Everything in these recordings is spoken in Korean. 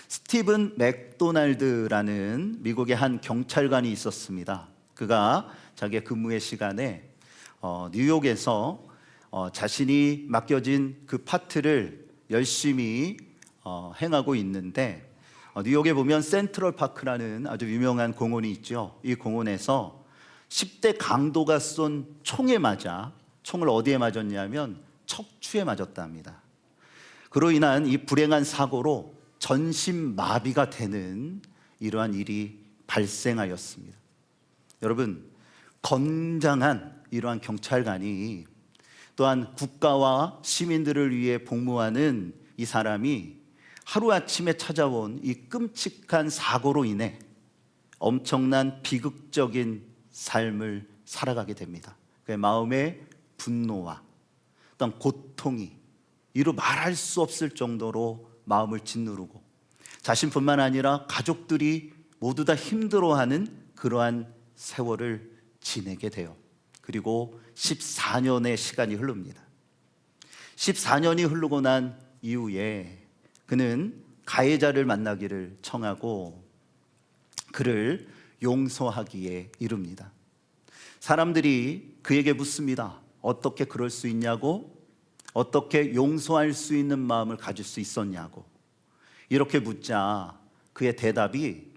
스티븐 맥도날드라는 미국의 한 경찰관이 있었습니다. 그가 자기의 근무의 시간에 뉴욕에서 자신이 맡겨진 그 파트를 열심히 행하고 있는데, 뉴욕에 보면 센트럴 파크라는 아주 유명한 공원이 있죠. 이 공원에서 10대 강도가 쏜 총에 맞아, 총을 어디에 맞았냐면 척추에 맞았답니다. 그로 인한 이 불행한 사고로 전신마비가 되는 이러한 일이 발생하였습니다. 여러분, 건장한 이러한 경찰관이, 또한 국가와 시민들을 위해 복무하는 이 사람이 하루아침에 찾아온 이 끔찍한 사고로 인해 엄청난 비극적인 삶을 살아가게 됩니다. 그의 마음의 분노와 또한 고통이 이루 말할 수 없을 정도로 마음을 짓누르고, 자신뿐만 아니라 가족들이 모두 다 힘들어하는 그러한 세월을 지내게 돼요. 그리고 14년의 시간이 흐릅니다. 14년이 흐르고 난 이후에 그는 가해자를 만나기를 청하고 그를 용서하기에 이릅니다. 사람들이 그에게 묻습니다. 어떻게 그럴 수 있냐고, 어떻게 용서할 수 있는 마음을 가질 수 있었냐고. 이렇게 묻자 그의 대답이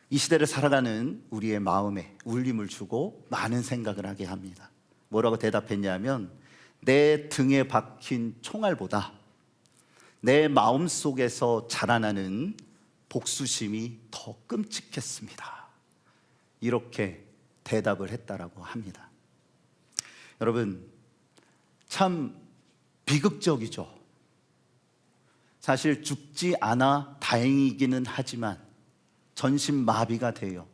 이 시대를 살아가는 우리의 마음에 울림을 주고 많은 생각을 하게 합니다. 뭐라고 대답했냐면, 내 등에 박힌 총알보다 내 마음속에서 자라나는 복수심이 더 끔찍했습니다. 이렇게 대답을 했다라고 합니다. 여러분, 참 비극적이죠. 사실 죽지 않아 다행이기는 하지만 전신마비가 돼요.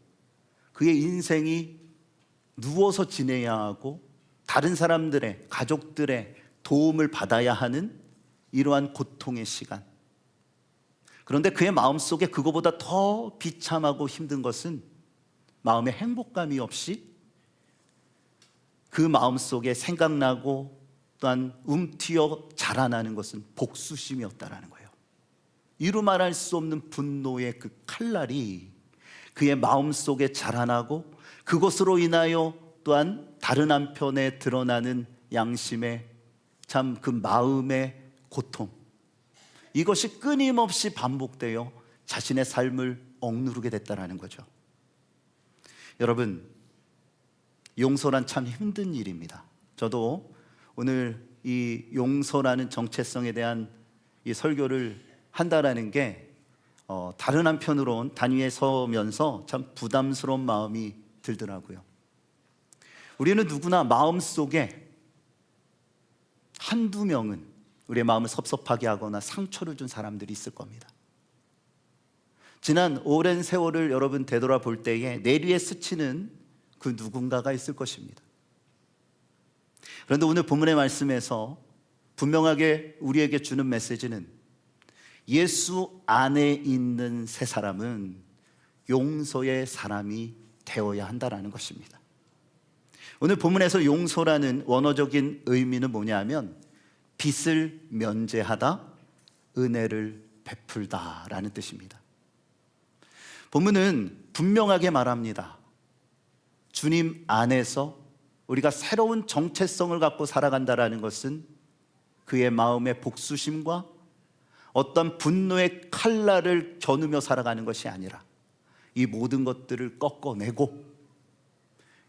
그의 인생이 누워서 지내야 하고 다른 사람들의, 가족들의 도움을 받아야 하는 이러한 고통의 시간. 그런데 그의 마음속에 그거보다 더 비참하고 힘든 것은 마음의 행복감이 없이 그 마음속에 생각나고 또한 움튀어 자라나는 것은 복수심이었다라는 거예요. 이루 말할 수 없는 분노의 그 칼날이 그의 마음속에 자라나고, 그것으로 인하여 또한 다른 한편에 드러나는 양심의 참 그 마음의 고통, 이것이 끊임없이 반복되어 자신의 삶을 억누르게 됐다는 거죠. 여러분, 용서란 참 힘든 일입니다. 저도 오늘 이 용서라는 정체성에 대한 이 설교를 한다라는 게 다른 한편으론 단위에 서면서 참 부담스러운 마음이 들더라고요. 우리는 누구나 마음속에 한두 명은 우리의 마음을 섭섭하게 하거나 상처를 준 사람들이 있을 겁니다. 지난 오랜 세월을 여러분 되돌아볼 때에 내리에 스치는 그 누군가가 있을 것입니다. 그런데 오늘 본문의 말씀에서 분명하게 우리에게 주는 메시지는, 예수 안에 있는 새 사람은 용서의 사람이 되어야 한다는 것입니다. 오늘 본문에서 용서라는 원어적인 의미는 뭐냐면, 빚을 면제하다, 은혜를 베풀다라는 뜻입니다. 본문은 분명하게 말합니다. 주님 안에서 우리가 새로운 정체성을 갖고 살아간다라는 것은 그의 마음의 복수심과 어떤 분노의 칼날을 겨누며 살아가는 것이 아니라 이 모든 것들을 꺾어내고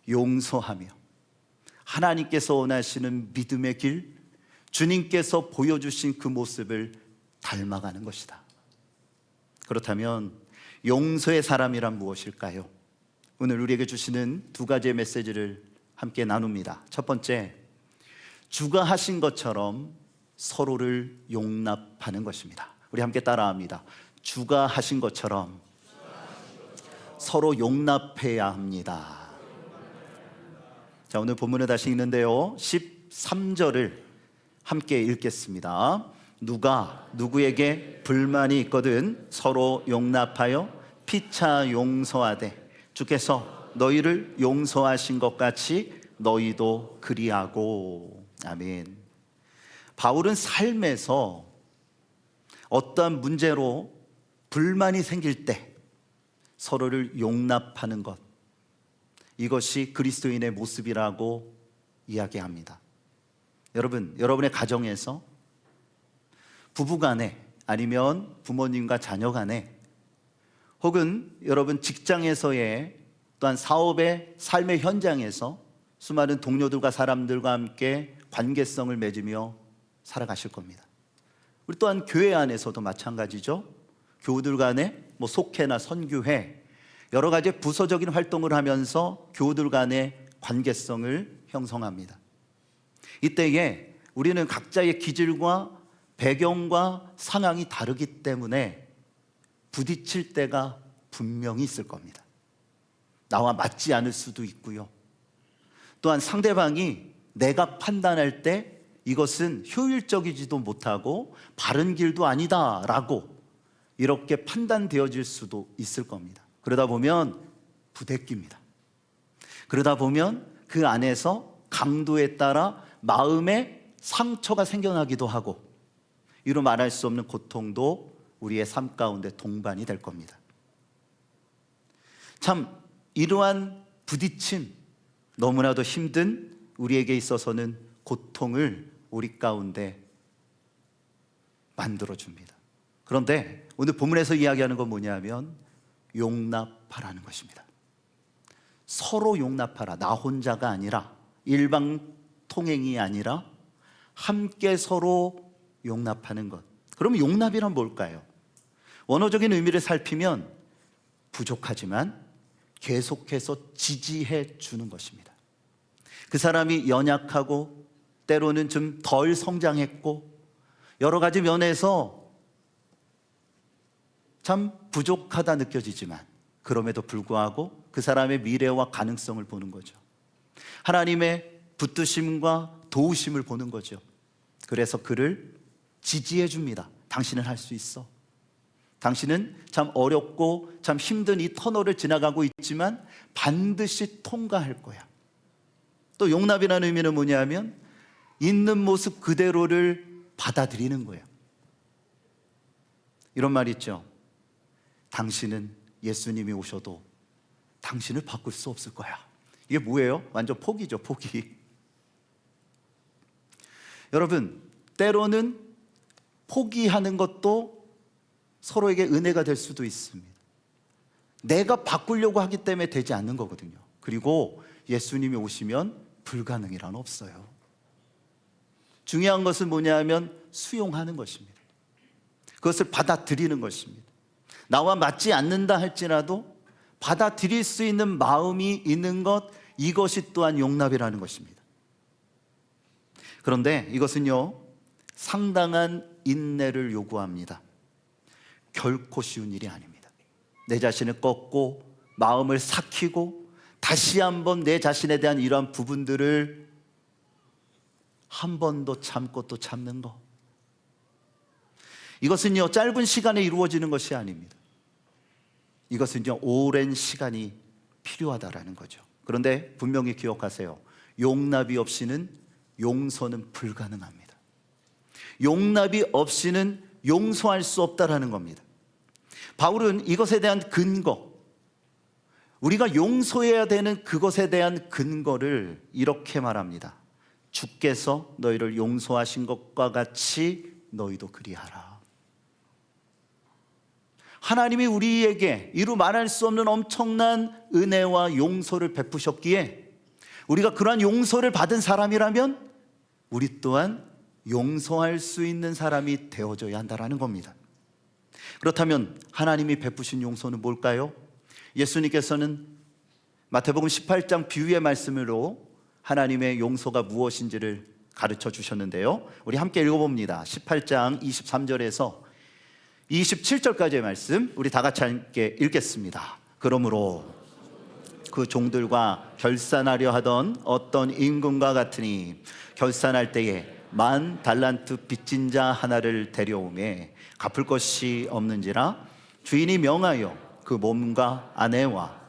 용서하며 하나님께서 원하시는 믿음의 길, 주님께서 보여주신 그 모습을 닮아가는 것이다. 그렇다면 용서의 사람이란 무엇일까요? 오늘 우리에게 주시는 두 가지의 메시지를 함께 나눕니다. 첫 번째, 주가 하신 것처럼 서로를 용납하는 것입니다. 우리 함께 따라합니다. 주가 하신 것처럼 서로 용납해야 합니다. 자, 오늘 본문을 다시 읽는데요, 13절을 함께 읽겠습니다. 누가 누구에게 불만이 있거든 서로 용납하여 피차 용서하되 주께서 너희를 용서하신 것 같이 너희도 그리하고. 아멘. 바울은 삶에서 어떠한 문제로 불만이 생길 때 서로를 용납하는 것, 이것이 그리스도인의 모습이라고 이야기합니다. 여러분, 여러분의 가정에서 부부간에 아니면 부모님과 자녀 간에 혹은 여러분 직장에서의 또한 사업의 삶의 현장에서 수많은 동료들과 사람들과 함께 관계성을 맺으며 살아가실 겁니다. 우리 또한 교회 안에서도 마찬가지죠. 교우들 간에 속회나 선교회 여러 가지 부서적인 활동을 하면서 교우들 간의 관계성을 형성합니다. 이때에 우리는 각자의 기질과 배경과 상황이 다르기 때문에 부딪힐 때가 분명히 있을 겁니다. 나와 맞지 않을 수도 있고요. 또한 상대방이 내가 판단할 때 이것은 효율적이지도 못하고 바른 길도 아니다라고 이렇게 판단되어질 수도 있을 겁니다. 그러다 보면 부대끼입니다. 그러다 보면 그 안에서 강도에 따라 마음에 상처가 생겨나기도 하고 이루 말할 수 없는 고통도 우리의 삶 가운데 동반이 될 겁니다. 참 이러한 부딪힘, 너무나도 힘든 우리에게 있어서는 고통을 우리 가운데 만들어줍니다. 그런데 오늘 본문에서 이야기하는 건 뭐냐면 용납하라는 것입니다. 서로 용납하라. 나 혼자가 아니라, 일방통행이 아니라 함께 서로 용납하는 것. 그러면 용납이란 뭘까요? 원어적인 의미를 살피면 부족하지만 계속해서 지지해 주는 것입니다. 그 사람이 연약하고 때로는 좀 덜 성장했고 여러 가지 면에서 참 부족하다 느껴지지만 그럼에도 불구하고 그 사람의 미래와 가능성을 보는 거죠. 하나님의 붙드심과 도우심을 보는 거죠. 그래서 그를 지지해 줍니다. 당신은 할 수 있어. 당신은 참 어렵고 참 힘든 이 터널을 지나가고 있지만 반드시 통과할 거야. 또 용납이라는 의미는 뭐냐면 있는 모습 그대로를 받아들이는 거예요. 이런 말 있죠. 당신은 예수님이 오셔도 당신을 바꿀 수 없을 거야. 이게 뭐예요? 완전 포기죠, 포기. 여러분, 때로는 포기하는 것도 서로에게 은혜가 될 수도 있습니다. 내가 바꾸려고 하기 때문에 되지 않는 거거든요. 그리고 예수님이 오시면 불가능이란 없어요. 중요한 것은 뭐냐면 수용하는 것입니다. 그것을 받아들이는 것입니다. 나와 맞지 않는다 할지라도 받아들일 수 있는 마음이 있는 것, 이것이 또한 용납이라는 것입니다. 그런데 이것은요, 상당한 인내를 요구합니다. 결코 쉬운 일이 아닙니다. 내 자신을 꺾고 마음을 삭히고 다시 한번 내 자신에 대한 이러한 부분들을 한 번 더 참고 또 참는 것, 이것은요 짧은 시간에 이루어지는 것이 아닙니다. 이것은요 오랜 시간이 필요하다라는 거죠. 그런데 분명히 기억하세요. 용납이 없이는 용서는 불가능합니다. 용납이 없이는 용서할 수 없다라는 겁니다. 바울은 이것에 대한 근거, 우리가 용서해야 되는 그것에 대한 근거를 이렇게 말합니다. 주께서 너희를 용서하신 것과 같이 너희도 그리하라. 하나님이 우리에게 이루 말할 수 없는 엄청난 은혜와 용서를 베푸셨기에 우리가 그러한 용서를 받은 사람이라면 우리 또한 용서할 수 있는 사람이 되어줘야 한다는 겁니다. 그렇다면 하나님이 베푸신 용서는 뭘까요? 예수님께서는 마태복음 18장 비유의 말씀으로 하나님의 용서가 무엇인지를 가르쳐 주셨는데요, 우리 함께 읽어봅니다. 18장 23절에서 27절까지의 말씀 우리 다 같이 함께 읽겠습니다. 그러므로 그 종들과 결산하려 하던 어떤 임금과 같으니 결산할 때에 10,000달란트 빚진 자 하나를 데려오매 갚을 것이 없는지라 주인이 명하여 그 몸과 아내와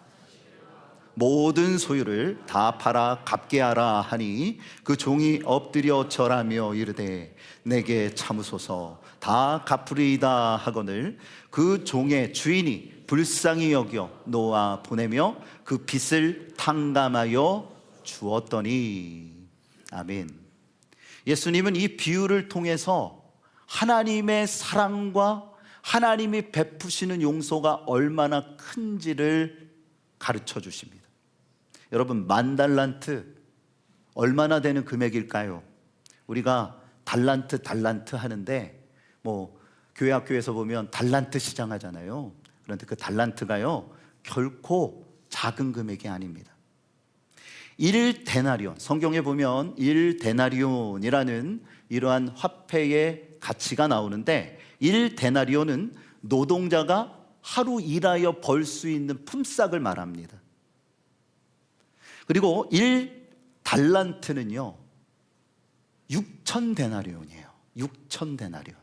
모든 소유를 다 팔아 갚게 하라 하니 그 종이 엎드려 절하며 이르되 내게 참으소서 다 갚으리이다 하거늘 그 종의 주인이 불쌍히 여겨 놓아 보내며 그 빚을 탕감하여 주었더니. 아멘. 예수님은 이 비유를 통해서 하나님의 사랑과 하나님이 베푸시는 용서가 얼마나 큰지를 가르쳐 주십니다. 여러분, 10,000달란트 얼마나 되는 금액일까요? 우리가 달란트 하는데 교회 학교에서 보면 달란트 시장 하잖아요. 그런데 그 달란트가요 결코 작은 금액이 아닙니다. 1데나리온, 성경에 보면 1데나리온이라는 이러한 화폐의 가치가 나오는데 1데나리온은 노동자가 하루 일하여 벌 수 있는 품삯을 말합니다. 그리고 1달란트는요 6,000데나리온이에요. 6,000데나리온.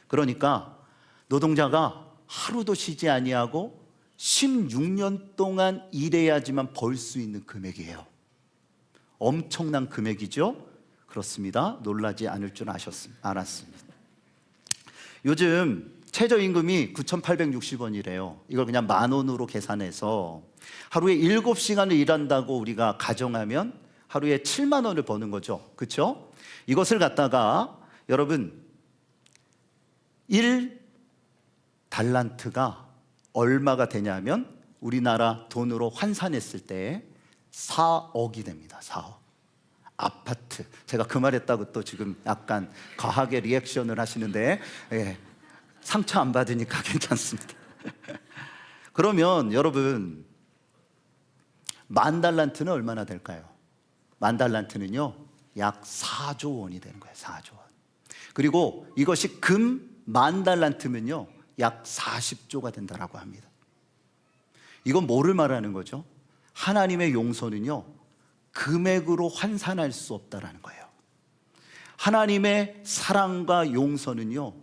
그러니까 노동자가 하루도 쉬지 아니하고 16년 동안 일해야지만 벌 수 있는 금액이에요. 엄청난 금액이죠? 그렇습니다. 놀라지 않을 줄 알았습니다. 요즘 최저임금이 9,860원이래요. 이걸 그냥 10,000원으로 계산해서 하루에 7시간을 일한다고 우리가 가정하면 하루에 7만 원을 버는 거죠. 그렇죠? 이것을 갖다가 여러분 1달란트가 얼마가 되냐면 우리나라 돈으로 환산했을 때 4억이 됩니다. 4억. 아파트. 제가 그 말했다고 또 지금 약간 과하게 리액션을 하시는데 상처 안 받으니까 괜찮습니다. 그러면 여러분 10,000달란트는 얼마나 될까요? 10,000달란트는요 약 4조 원이 되는 거예요. 4조 원. 그리고 이것이 금 10,000달란트면요 약 40조가 된다라고 합니다. 이건 뭐를 말하는 거죠? 하나님의 용서는요 금액으로 환산할 수 없다라는 거예요. 하나님의 사랑과 용서는요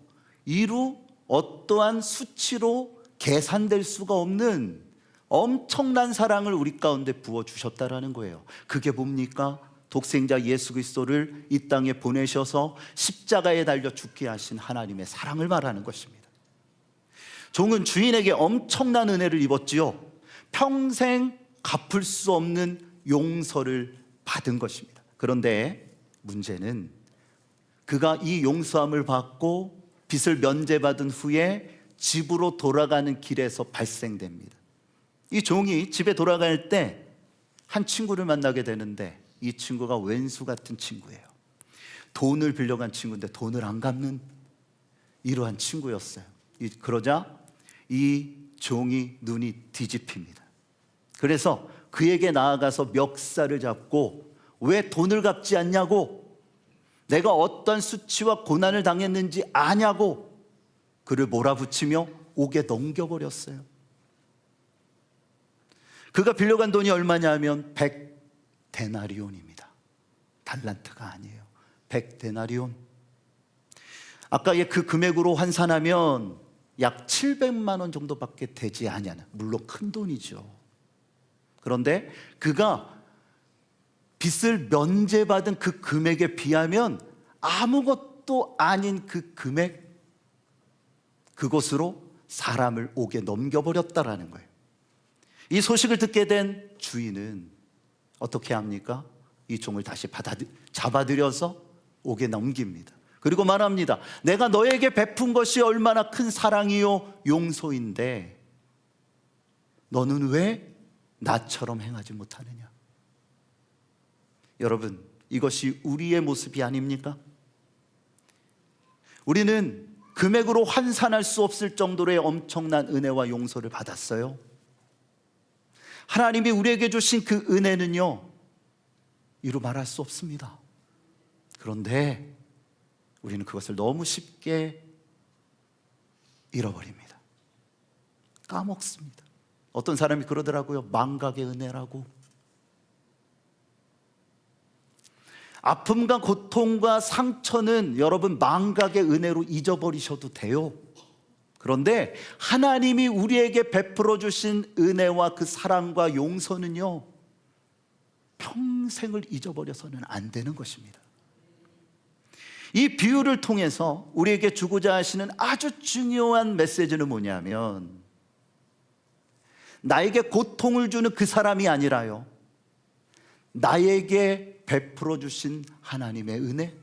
이루 어떠한 수치로 계산될 수가 없는 엄청난 사랑을 우리 가운데 부어주셨다라는 거예요. 그게 뭡니까? 독생자 예수 그리스도를 이 땅에 보내셔서 십자가에 달려 죽게 하신 하나님의 사랑을 말하는 것입니다. 종은 주인에게 엄청난 은혜를 입었지요. 평생 갚을 수 없는 용서를 받은 것입니다. 그런데 문제는 그가 이 용서함을 받고 빚을 면제받은 후에 집으로 돌아가는 길에서 발생됩니다. 이 종이 집에 돌아갈 때 한 친구를 만나게 되는데 이 친구가 왼수 같은 친구예요. 돈을 빌려간 친구인데 돈을 안 갚는 이러한 친구였어요. 그러자 이 종이 눈이 뒤집힙니다. 그래서 그에게 나아가서 멱살을 잡고 왜 돈을 갚지 않냐고, 내가 어떤 수치와 고난을 당했는지 아냐고 그를 몰아붙이며 옥에 넘겨버렸어요. 그가 빌려간 돈이 얼마냐 하면 100데나리온입니다. 달란트가 아니에요. 100데나리온. 아까의 그 금액으로 환산하면 약 700만 원 정도밖에 되지 않냐는, 물론 큰 돈이죠. 그런데 그가 빚을 면제받은 그 금액에 비하면 아무것도 아닌 그 금액, 그것으로 사람을 옥에 넘겨버렸다라는 거예요. 이 소식을 듣게 된 주인은 어떻게 합니까? 이 종을 다시 잡아들여서 옥에 넘깁니다. 그리고 말합니다. 내가 너에게 베푼 것이 얼마나 큰 사랑이요 용서인데 너는 왜 나처럼 행하지 못하느냐? 여러분, 이것이 우리의 모습이 아닙니까? 우리는 금액으로 환산할 수 없을 정도로의 엄청난 은혜와 용서를 받았어요. 하나님이 우리에게 주신 그 은혜는요 이루 말할 수 없습니다. 그런데 우리는 그것을 너무 쉽게 잃어버립니다. 까먹습니다. 어떤 사람이 그러더라고요. 망각의 은혜라고. 아픔과 고통과 상처는 여러분 망각의 은혜로 잊어버리셔도 돼요. 그런데 하나님이 우리에게 베풀어 주신 은혜와 그 사랑과 용서는요, 평생을 잊어버려서는 안 되는 것입니다. 이 비유를 통해서 우리에게 주고자 하시는 아주 중요한 메시지는 뭐냐면, 나에게 고통을 주는 그 사람이 아니라요, 나에게 베풀어 주신 하나님의 은혜,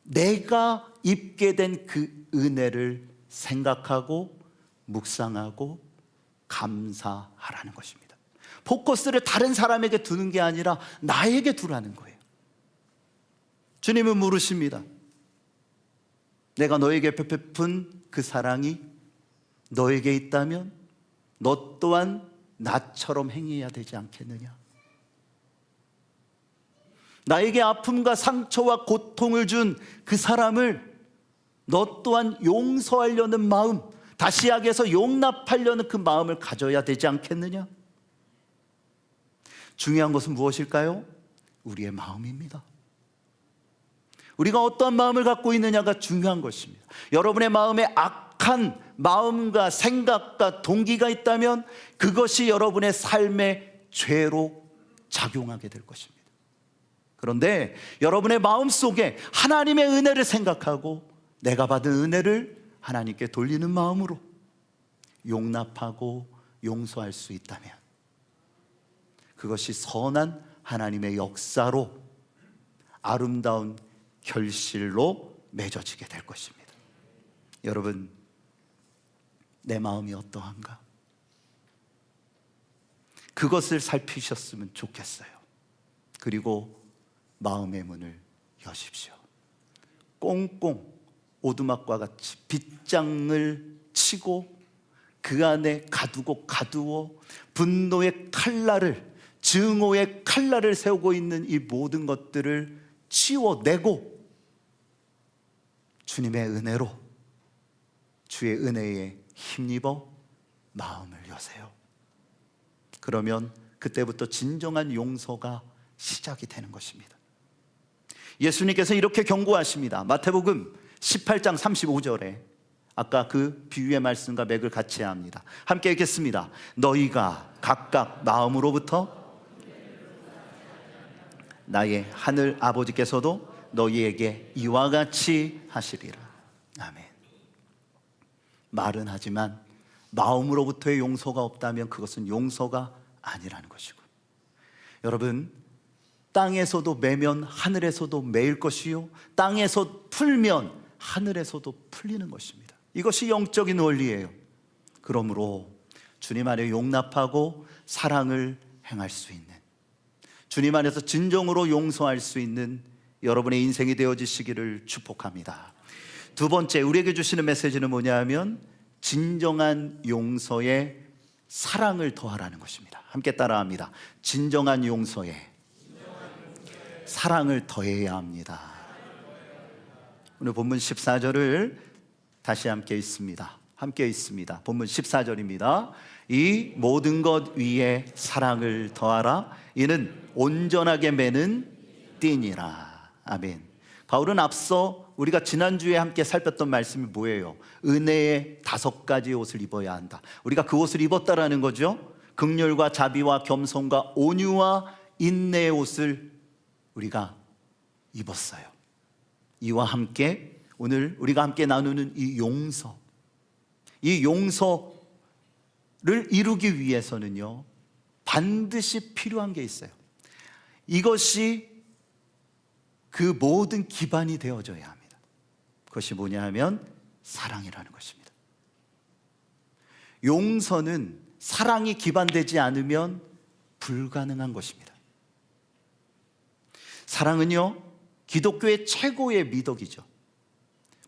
내가 입게 된 그 은혜를 생각하고 묵상하고 감사하라는 것입니다. 포커스를 다른 사람에게 두는 게 아니라 나에게 두라는 거예요. 주님은 물으십니다. 내가 너에게 베푼 그 사랑이 너에게 있다면 너 또한 나처럼 행해야 되지 않겠느냐? 나에게 아픔과 상처와 고통을 준 그 사람을 너 또한 용서하려는 마음, 다시 이야기해서 용납하려는 그 마음을 가져야 되지 않겠느냐? 중요한 것은 무엇일까요? 우리의 마음입니다. 우리가 어떠한 마음을 갖고 있느냐가 중요한 것입니다. 여러분의 마음에 악한 마음과 생각과 동기가 있다면 그것이 여러분의 삶의 죄로 작용하게 될 것입니다. 그런데 여러분의 마음 속에 하나님의 은혜를 생각하고 내가 받은 은혜를 하나님께 돌리는 마음으로 용납하고 용서할 수 있다면 그것이 선한 하나님의 역사로 아름다운 결실로 맺어지게 될 것입니다. 여러분, 내 마음이 어떠한가? 그것을 살피셨으면 좋겠어요. 그리고 마음의 문을 여십시오. 꽁꽁 오두막과 같이 빗장을 치고 그 안에 가두어 분노의 칼날을, 증오의 칼날을 세우고 있는 이 모든 것들을 치워내고 주님의 은혜로, 주의 은혜에 힘입어 마음을 여세요. 그러면 그때부터 진정한 용서가 시작이 되는 것입니다. 예수님께서 이렇게 경고하십니다. 마태복음 18장 35절에 아까 그 비유의 말씀과 맥을 같이 합니다. 함께 읽겠습니다. 너희가 각각 마음으로부터 나의 하늘 아버지께서도 너희에게 이와 같이 하시리라. 아멘. 말은 하지만 마음으로부터의 용서가 없다면 그것은 용서가 아니라는 것이고, 여러분, 땅에서도 매면 하늘에서도 매일 것이요, 땅에서 풀면 하늘에서도 풀리는 것입니다. 이것이 영적인 원리예요. 그러므로 주님 안에 용납하고 사랑을 행할 수 있는, 주님 안에서 진정으로 용서할 수 있는 여러분의 인생이 되어지시기를 축복합니다. 두 번째, 우리에게 주시는 메시지는 뭐냐면 진정한 용서에 사랑을 더하라는 것입니다. 함께 따라합니다. 진정한 용서에 사랑을 더해야 합니다. 오늘 본문 14절을 다시 함께 읽습니다. 본문 14절입니다. 이 모든 것 위에 사랑을 더하라. 이는 온전하게 매는 띠니라. 아멘. 바울은 앞서 우리가 지난주에 함께 살폈던 말씀이 뭐예요? 은혜의 5가지 옷을 입어야 한다. 우리가 그 옷을 입었다라는 거죠. 긍휼과 자비와 겸손과 온유와 인내의 옷을 우리가 입었어요. 이와 함께 오늘 우리가 함께 나누는 이 용서를 이루기 위해서는요, 반드시 필요한 게 있어요. 이것이 그 모든 기반이 되어져야 합니다. 그것이 뭐냐 하면 사랑이라는 것입니다. 용서는 사랑이 기반되지 않으면 불가능한 것입니다. 사랑은요, 기독교의 최고의 미덕이죠.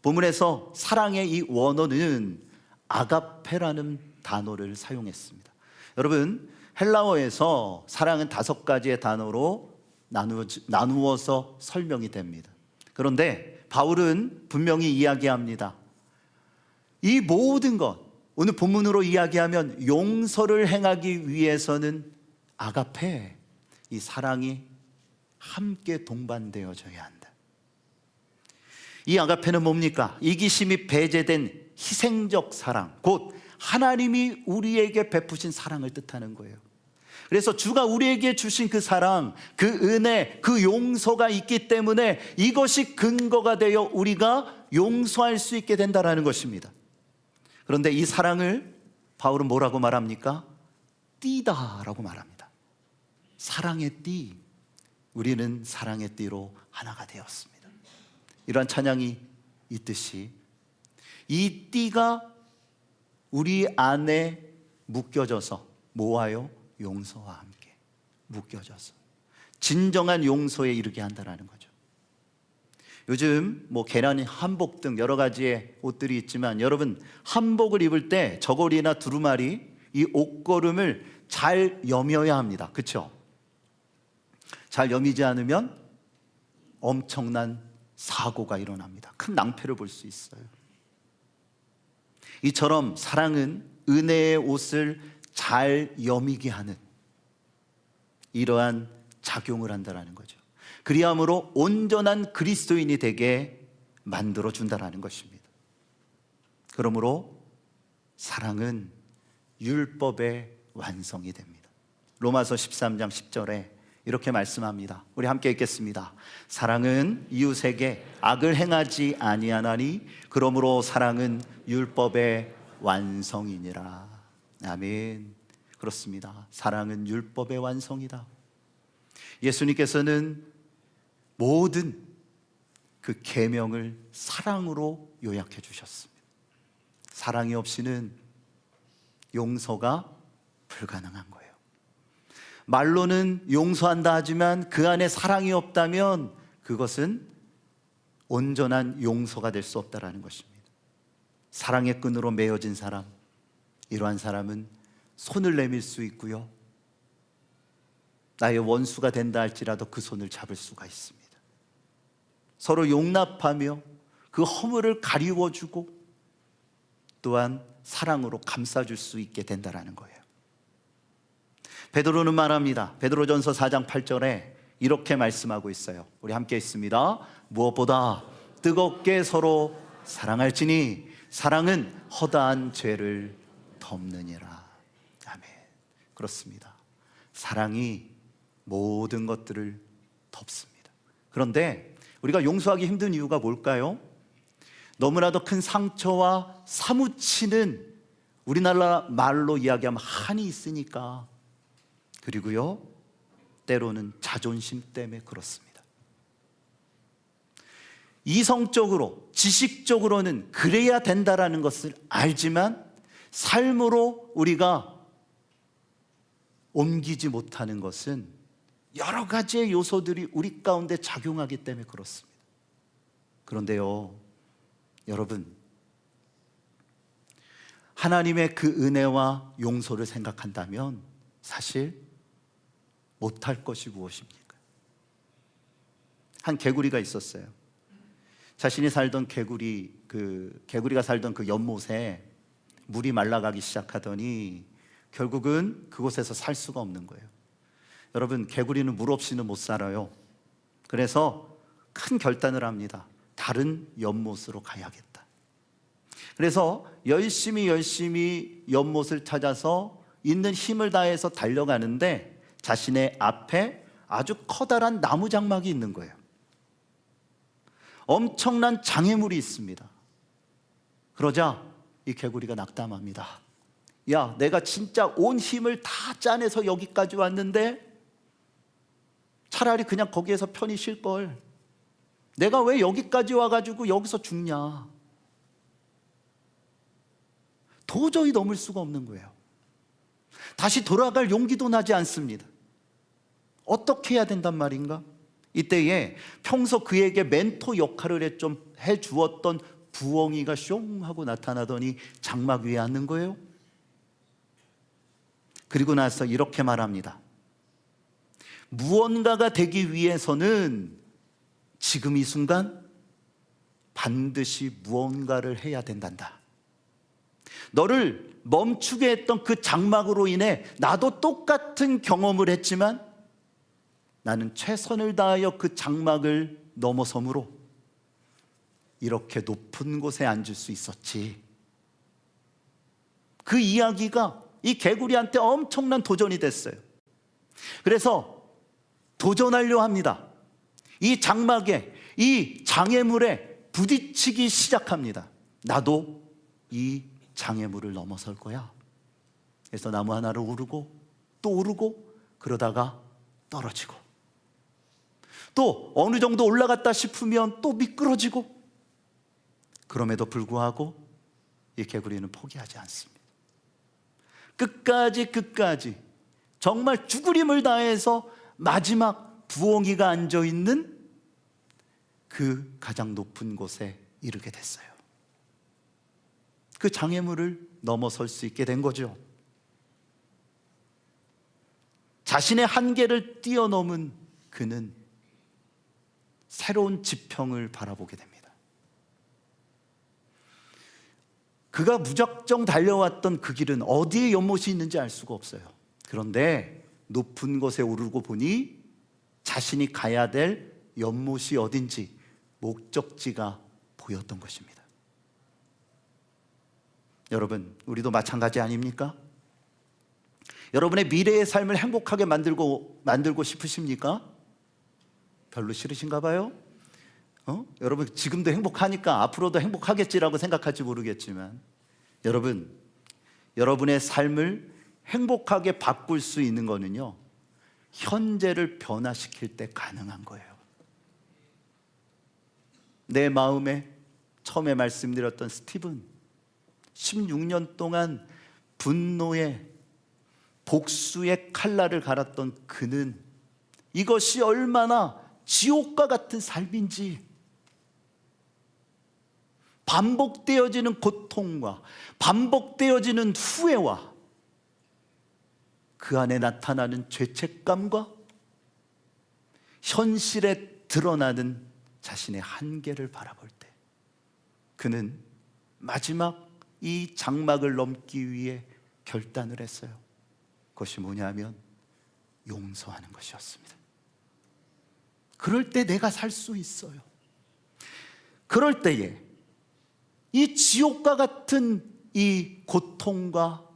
본문에서 사랑의 이 원어는 아가페라는 단어를 사용했습니다. 여러분, 헬라어에서 사랑은 5가지의 단어로 나누어서 설명이 됩니다. 그런데 바울은 분명히 이야기합니다. 이 모든 것, 오늘 본문으로 이야기하면 용서를 행하기 위해서는 아가페, 이 사랑이 함께 동반되어져야 한다. 이 아가페는 뭡니까? 이기심이 배제된 희생적 사랑, 곧 하나님이 우리에게 베푸신 사랑을 뜻하는 거예요. 그래서 주가 우리에게 주신 그 사랑, 그 은혜, 그 용서가 있기 때문에 이것이 근거가 되어 우리가 용서할 수 있게 된다는 것입니다. 그런데 이 사랑을 바울은 뭐라고 말합니까? 띠다라고 말합니다. 사랑의 띠, 우리는 사랑의 띠로 하나가 되었습니다. 이러한 찬양이 있듯이 이 띠가 우리 안에 묶여져서 모아요? 용서와 함께 묶여져서 진정한 용서에 이르게 한다는 거죠. 요즘 계란 한복 등 여러 가지의 옷들이 있지만 여러분, 한복을 입을 때 저고리나 두루마리, 이 옷걸음을 잘 여며야 합니다. 그렇죠? 잘 여미지 않으면 엄청난 사고가 일어납니다. 큰 낭패를 볼 수 있어요. 이처럼 사랑은 은혜의 옷을 잘 여미게 하는 이러한 작용을 한다는 거죠. 그리함으로 온전한 그리스도인이 되게 만들어준다는 것입니다. 그러므로 사랑은 율법의 완성이 됩니다. 로마서 13장 10절에 이렇게 말씀합니다. 우리 함께 읽겠습니다. 사랑은 이웃에게 악을 행하지 아니하나니 그러므로 사랑은 율법의 완성이니라. 아멘. 그렇습니다. 사랑은 율법의 완성이다. 예수님께서는 모든 그 계명을 사랑으로 요약해 주셨습니다. 사랑이 없이는 용서가 불가능한 거예요. 말로는 용서한다 하지만 그 안에 사랑이 없다면 그것은 온전한 용서가 될 수 없다는 것입니다. 사랑의 끈으로 매어진 사람, 이러한 사람은 손을 내밀 수 있고요, 나의 원수가 된다 할지라도 그 손을 잡을 수가 있습니다. 서로 용납하며 그 허물을 가리워주고 또한 사랑으로 감싸줄 수 있게 된다는 거예요. 베드로는 말합니다. 베드로전서 4장 8절에 이렇게 말씀하고 있어요. 우리 함께 있습니다. 무엇보다 뜨겁게 서로 사랑할지니 사랑은 허다한 죄를 덮느니라. 아멘. 그렇습니다. 사랑이 모든 것들을 덮습니다. 그런데 우리가 용서하기 힘든 이유가 뭘까요? 너무나도 큰 상처와 사무치는, 우리나라 말로 이야기하면 한이 있으니까, 그리고요 때로는 자존심 때문에 그렇습니다. 이성적으로 지식적으로는 그래야 된다라는 것을 알지만 삶으로 우리가 옮기지 못하는 것은 여러 가지의 요소들이 우리 가운데 작용하기 때문에 그렇습니다. 그런데요 여러분, 하나님의 그 은혜와 용서를 생각한다면 사실 못할 것이 무엇입니까? 한 개구리가 있었어요. 자신이 살던 개구리가 살던 그 연못에 물이 말라가기 시작하더니 결국은 그곳에서 살 수가 없는 거예요. 여러분, 개구리는 물 없이는 못 살아요. 그래서 큰 결단을 합니다. 다른 연못으로 가야겠다. 그래서 열심히 연못을 찾아서 있는 힘을 다해서 달려가는데 자신의 앞에 아주 커다란 나무 장막이 있는 거예요. 엄청난 장애물이 있습니다. 그러자 이 개구리가 낙담합니다. 야, 내가 진짜 온 힘을 다 짜내서 여기까지 왔는데 차라리 그냥 거기에서 편히 쉴 걸. 내가 왜 여기까지 와가지고 여기서 죽냐. 도저히 넘을 수가 없는 거예요. 다시 돌아갈 용기도 나지 않습니다. 어떻게 해야 된단 말인가? 이때에 평소 그에게 멘토 역할을 좀 해주었던 부엉이가 숑 하고 나타나더니 장막 위에 앉는 거예요. 그리고 나서 이렇게 말합니다. 무언가가 되기 위해서는 지금 이 순간 반드시 무언가를 해야 된단다. 너를 멈추게 했던 그 장막으로 인해 나도 똑같은 경험을 했지만 나는 최선을 다하여 그 장막을 넘어섬으로 이렇게 높은 곳에 앉을 수 있었지. 그 이야기가 이 개구리한테 엄청난 도전이 됐어요. 그래서 도전하려 합니다. 이 장막에, 이 장애물에 부딪히기 시작합니다. 나도 이 장애물을 넘어설 거야. 그래서 나무 하나를 오르고 또 오르고, 그러다가 떨어지고, 또 어느 정도 올라갔다 싶으면 또 미끄러지고, 그럼에도 불구하고 이 개구리는 포기하지 않습니다. 끝까지 정말 죽으림을 다해서 마지막 부엉이가 앉아있는 그 가장 높은 곳에 이르게 됐어요. 그 장애물을 넘어설 수 있게 된 거죠. 자신의 한계를 뛰어넘은 그는 새로운 지평을 바라보게 됩니다. 그가 무작정 달려왔던 그 길은 어디에 연못이 있는지 알 수가 없어요. 그런데 높은 곳에 오르고 보니 자신이 가야 될 연못이 어딘지, 목적지가 보였던 것입니다. 여러분, 우리도 마찬가지 아닙니까? 여러분의 미래의 삶을 행복하게 만들고 싶으십니까? 별로 싫으신가 봐요? 여러분 지금도 행복하니까 앞으로도 행복하겠지라고 생각할지 모르겠지만, 여러분, 여러분의 삶을 행복하게 바꿀 수 있는 거는요, 현재를 변화시킬 때 가능한 거예요. 내 마음에 처음에 말씀드렸던 스티븐, 16년 동안 분노의, 복수의 칼날을 갈았던 그는 이것이 얼마나 지옥과 같은 삶인지, 반복되어지는 고통과 반복되어지는 후회와 그 안에 나타나는 죄책감과 현실에 드러나는 자신의 한계를 바라볼 때, 그는 마지막 이 장막을 넘기 위해 결단을 했어요. 그것이 뭐냐면 용서하는 것이었습니다. 그럴 때 내가 살 수 있어요. 그럴 때에 이 지옥과 같은 이 고통과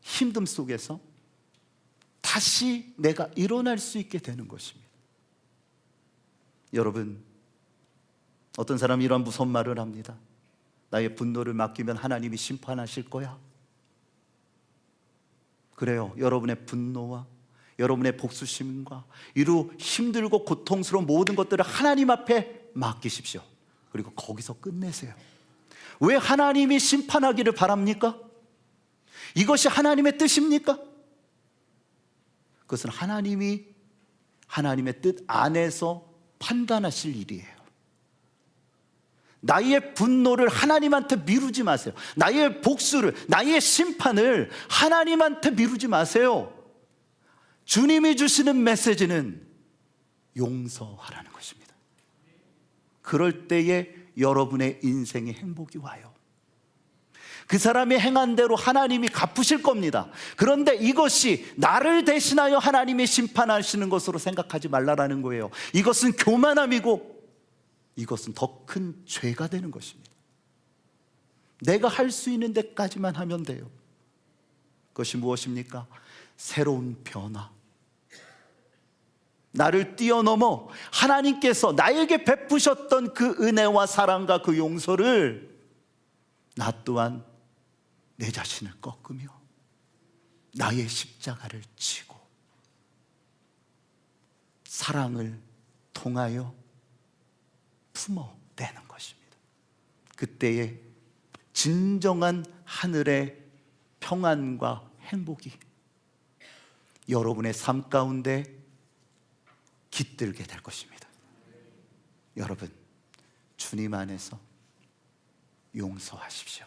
힘듦 속에서 다시 내가 일어날 수 있게 되는 것입니다. 여러분, 어떤 사람이 이런 무서운 말을 합니다. 나의 분노를 맡기면 하나님이 심판하실 거야. 그래요. 여러분의 분노와 여러분의 복수심과 이루 힘들고 고통스러운 모든 것들을 하나님 앞에 맡기십시오. 그리고 거기서 끝내세요. 왜 하나님이 심판하기를 바랍니까? 이것이 하나님의 뜻입니까? 그것은 하나님이 하나님의 뜻 안에서 판단하실 일이에요. 나의 분노를 하나님한테 미루지 마세요. 나의 복수를, 나의 심판을 하나님한테 미루지 마세요. 주님이 주시는 메시지는 용서하라는 것입니다. 그럴 때에 여러분의 인생에 행복이 와요. 그 사람이 행한 대로 하나님이 갚으실 겁니다. 그런데 이것이 나를 대신하여 하나님이 심판하시는 것으로 생각하지 말라라는 거예요. 이것은 교만함이고 이것은 더 큰 죄가 되는 것입니다. 내가 할 수 있는 데까지만 하면 돼요. 그것이 무엇입니까? 새로운 변화. 나를 뛰어넘어 하나님께서 나에게 베푸셨던 그 은혜와 사랑과 그 용서를 나 또한 내 자신을 꺾으며 나의 십자가를 지고 사랑을 통하여 품어내는 것입니다. 그때에 진정한 하늘의 평안과 행복이 여러분의 삶 가운데 깃들게 될 것입니다. 여러분, 주님 안에서 용서하십시오.